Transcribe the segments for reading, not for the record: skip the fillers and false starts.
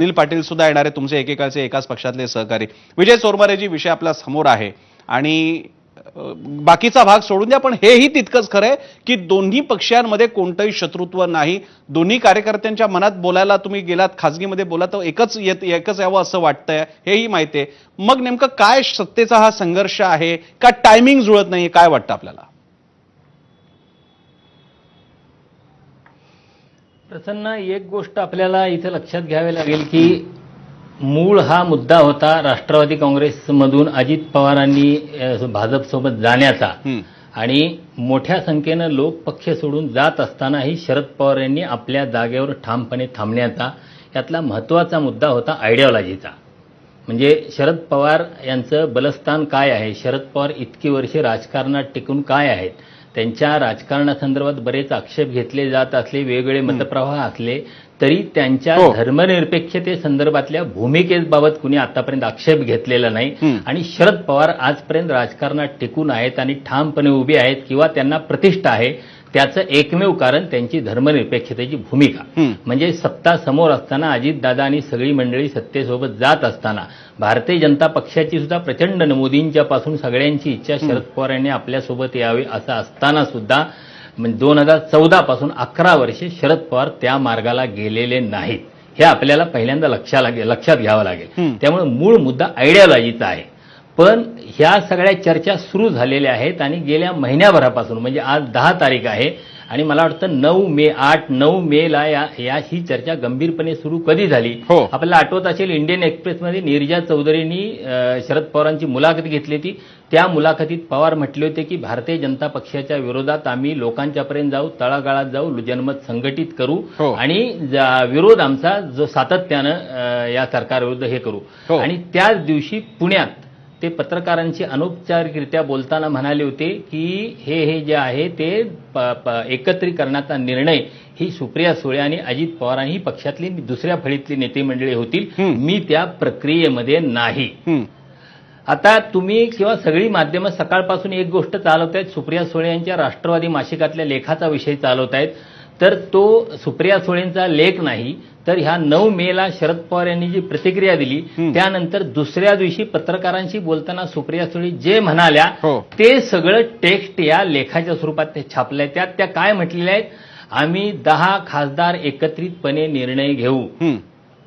अनिल पाटील सुद्धा येणार आहे, तुमचे एकेकाचे एकाच पक्षातले सहकारी विजय चोरमारेजी. विषय आपला समोर आहे आणि बाकीचा भाग सोडून द्या, पण हेही तितकंच खरं आहे की दोन्ही पक्षांमध्ये कोणतंही शत्रुत्व नाही. दोन्ही कार्यकर्त्यांच्या मनात बोलायला तुम्ही गेलात, खासगीमध्ये बोला तर एकच यावं असं वाटतंय, हेही माहिती आहे. मग नेमकं काय सत्तेचा हा संघर्ष आहे का टायमिंग जुळत नाहीये, काय वाटतं आपल्याला? प्रसन्न, एक गोष्ट आपल्याला इथे लक्षात घ्यावी लागेल की मूळ हा मुद्दा होता राष्ट्रवादी काँग्रेसमधून अजित पवारांनी भाजपसोबत जाण्याचा आणि मोठ्या संख्येनं लोक पक्ष सोडून जात असतानाही शरद पवार यांनी आपल्या जागेवर ठामपणे थांबण्याचा यातला महत्त्वाचा मुद्दा होता आयडिओलॉजीचा. म्हणजे शरद पवार यांचं बलस्थान काय आहे, शरद पवार इतकी वर्षे राजकारणात टिकून काय आहेत, त्यांच्या राजकारणासंदर्भात बरेच आक्षेप घेतले जात असले, वेगवेगळे मतप्रवाह असले तरी त्यांच्या धर्मनिरपेक्षतेसंदर्भातल्या भूमिकेबाबत कुणी आतापर्यंत आक्षेप घेतलेला नाही. आणि शरद पवार आजपर्यंत राजकारणात टिकून आहेत आणि ठामपणे उभे आहेत किंवा त्यांना प्रतिष्ठा आहे, त्याचं एकमेव कारण त्यांची धर्मनिरपेक्षतेची भूमिका. म्हणजे सत्ता समोर असताना अजितदादा आणि सगळी मंडळी सत्तेसोबत जात असताना भारतीय जनता पक्षाची सुद्धा प्रचंड मोदींच्या पासून सगळ्यांची इच्छा शरद पवार यांनी आपल्यासोबत यावे असं असताना सुद्धा 2014 पासून 11 वर्षे शरद पवार त्या मार्गाला गेलेले नाहीत. हे आपल्याला पहिल्यांदा लक्षात घ्यावं लागेल. त्यामुळे मूळ मुद्दा आयडिओलॉजीचा आहे. पण ह्या सगळ्या चर्चा सुरू झालेल्या आहेत आणि गेल्या महिन्याभरापासून, म्हणजे आज 10 तारीख आहे आणि मला वाटतं 9 मेला ही चर्चा गंभीरपणे सुरू कधी झाली आपल्याला आठवत असेल. इंडियन एक्सप्रेसमध्ये नीरजा चौधरींनी शरद पवारांची मुलाखत घेतली होती. त्या मुलाखतीत पवार म्हटले होते की भारतीय जनता पक्षाच्या विरोधात आम्ही लोकांच्यापर्यंत जाऊ, तळागाळात जाऊ, जनमत संघटित करू आणि विरोध आमचा जो सातत्यानं या सरकारविरुद्ध हे करू. आणि त्याच दिवशी पुण्यात ते पत्रकारांशी अनौपचारिकरित्या बोलताना म्हणाले होते की हे जे आहे ते एकत्रीकरणाचा निर्णय ही सुप्रिया सुळे आणि अजित पवार आणि पक्षातली दुसऱ्या फळीतली नेते मंडळी होतील, मी त्या प्रक्रियेमध्ये नाही. आता तुम्ही किंवा सगळी माध्यमं सकाळपासून एक गोष्ट चालवत आहेत, सुप्रिया सुळे यांच्या राष्ट्रवादी मासिकातल्या लेखाचा विषय चालवत आहेत. तर तो सुप्रिया सुळेंचा लेख नाही, तर ह्या 9 मेला शरद पवार यांनी जी प्रतिक्रिया दिली त्यानंतर दुसऱ्या दिवशी पत्रकारांशी बोलताना सुप्रिया सुळे जे म्हणाल्या ते सगळं टेक्स्ट या लेखाच्या स्वरूपात ते छापलंय. त्यात त्या काय म्हटलेल्या आहेत, आम्ही 10 खासदार एकत्रितपणे निर्णय घेऊ,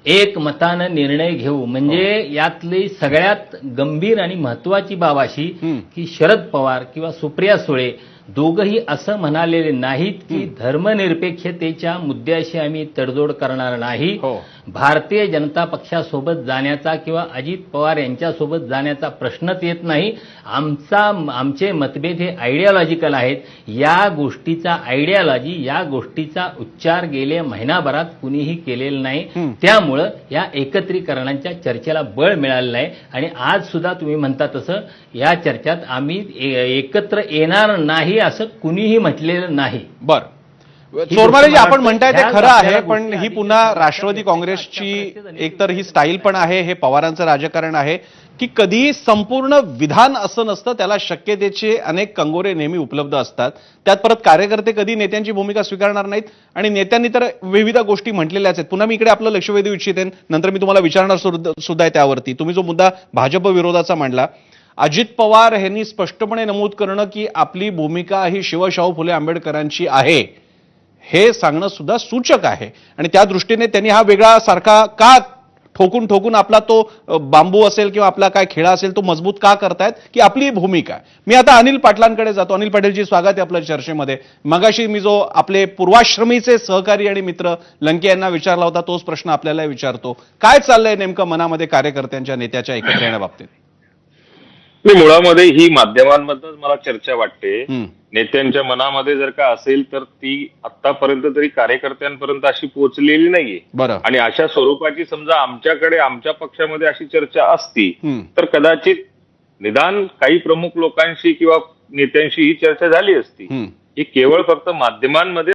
एकमतानं निर्णय घेऊ. म्हणजे यातली सगळ्यात गंभीर आणि महत्वाची बाब अशी की शरद पवार किंवा सुप्रिया सुळे दोघंही असं म्हणालेले नाहीत की धर्मनिरपेक्षतेच्या मुद्द्याशी आम्ही तडजोड करणार नाही. भारतीय जनता पक्षासोबत जाण्याचा किंवा अजित पवार यांच्यासोबत जाण्याचा प्रश्नच येत नाही. आमचे मतभेद हे आयडिओलॉजिकल आहेत. या गोष्टीचा उच्चार गेल्या महिनाभरात कुणीही केलेला नाही. त्यामुळं या एकत्रीकरणाच्या चर्चेला बळ मिळालं नाही आणि आज सुद्धा तुम्ही म्हणता तसं या चर्चेत आम्ही एकत्र येणार नाही असं कुणीही म्हटलेलं नाही. बरं, चोरमारेजी आपण म्हणताय ते खरं आहे, पण ही पुन्हा राष्ट्रवादी काँग्रेसची एकतर ही स्टाईल पण आहे, हे पवारांचं राजकारण आहे की कधी संपूर्ण विधान असं नसतं, त्याला शक्यतेचे अनेक कंगोरे नेहमी उपलब्ध असतात. त्यात परत कार्यकर्ते कधी नेत्यांची भूमिका स्वीकारणार नाहीत आणि नेत्यांनी तर विविध गोष्टी म्हटलेल्याच आहेत. पुन्हा मी इकडे आपलं लक्ष वेधू इच्छिते, नंतर मी तुम्हाला विचारणार सुद्धा आहे त्यावरती. तुम्ही जो मुद्दा भाजप विरोधाचा मांडला, अजित पवार यांनी स्पष्टपणे नमूद करणं की आपली भूमिका ही शिवशाहू फुले आंबेडकरांची आहे हे सांगणं सुद्धा सूचक आहे. आणि त्या दृष्टीने त्यांनी हा वेगळा सारखा का ठोकून आपला तो बांबू असेल किंवा आपला काय खेळा असेल तो मजबूत का करतायत की आपली भूमिका. मी आता अनिल पाटलांकडे जातो. अनिल पाटीलजी, स्वागत आहे आपल्या चर्चेमध्ये. मगाशी मी जो आपले पूर्वाश्रमीचे सहकारी आणि मित्र लंके यांना विचारला होता तोच प्रश्न आपल्याला विचारतो. काय चाललंय नेमकं मनामध्ये कार्यकर्त्यांच्या नेत्याच्या एकत्र येण्याबाबतीत? मुळामध्ये ही माध्यमांमधूनच मला चर्चा वाटते. नेत्यांच्या मनामध्ये जर का असेल तर ती आतापर्यंत तरी कार्यकर्त्यांपर्यंत अशी पोहोचलेली नाहीये. आणि अशा स्वरूपाची समजा आमच्याकडे आमच्या पक्षामध्ये अशी चर्चा असती तर कदाचित निदान काही प्रमुख लोकांशी किंवा नेत्यांशी ही चर्चा झाली असती. ही केवळ फक्त माध्यमांमध्ये